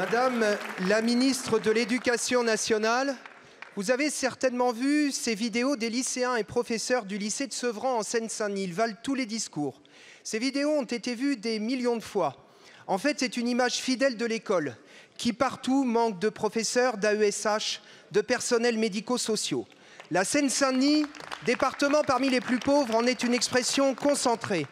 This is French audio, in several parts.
Madame la ministre de l'Éducation nationale, vous avez certainement vu ces vidéos des lycéens et professeurs du lycée de Sevran en Seine-Saint-Denis. Ils valent tous les discours. Ces vidéos ont été vues des millions de fois. En fait, c'est une image fidèle de l'école qui partout manque de professeurs, d'AESH, de personnels médico-sociaux. La Seine-Saint-Denis, département parmi les plus pauvres, en est une expression concentrée.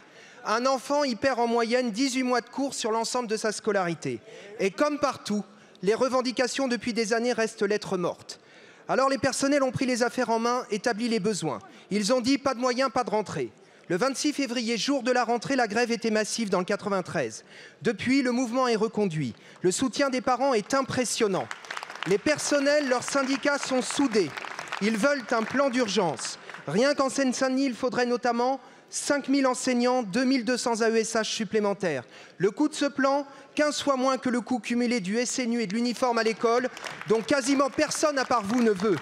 Un enfant y perd en moyenne 18 mois de cours sur l'ensemble de sa scolarité. Et comme partout, les revendications depuis des années restent lettre morte. Alors les personnels ont pris les affaires en main, établi les besoins. Ils ont dit pas de moyens, pas de rentrée. Le 26 février, jour de la rentrée, la grève était massive dans le 93. Depuis, le mouvement est reconduit. Le soutien des parents est impressionnant. Les personnels, leurs syndicats sont soudés. Ils veulent un plan d'urgence. Rien qu'en Seine-Saint-Denis, il faudrait notamment 5 000 enseignants, 2 200 AESH supplémentaires. Le coût de ce plan, 15 fois moins que le coût cumulé du SNU et de l'uniforme à l'école, dont quasiment personne à part vous ne veut.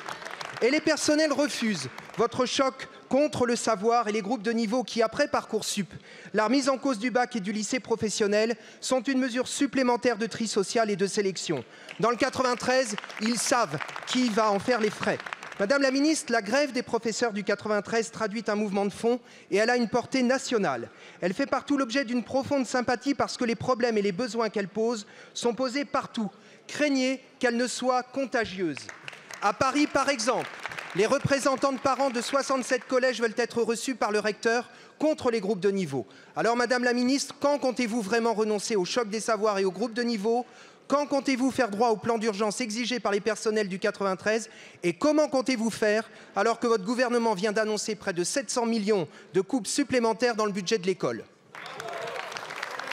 Et les personnels refusent votre choc contre le savoir et les groupes de niveau qui, après Parcoursup, la remise en cause du bac et du lycée professionnel, sont une mesure supplémentaire de tri social et de sélection. Dans le 93, ils savent qui va en faire les frais. Madame la ministre, la grève des professeurs du 93 traduit un mouvement de fond et elle a une portée nationale. Elle fait partout l'objet d'une profonde sympathie parce que les problèmes et les besoins qu'elle pose sont posés partout. Craignez qu'elle ne soit contagieuse. À Paris, par exemple, les représentants de parents de 67 collèges veulent être reçus par le recteur contre les groupes de niveau. Alors, Madame la ministre, quand comptez-vous vraiment renoncer au choc des savoirs et aux groupes de niveau ? Quand comptez-vous faire droit au plan d'urgence exigé par les personnels du 93 et comment comptez-vous faire alors que votre gouvernement vient d'annoncer près de 700 millions de coupes supplémentaires dans le budget de l'école ?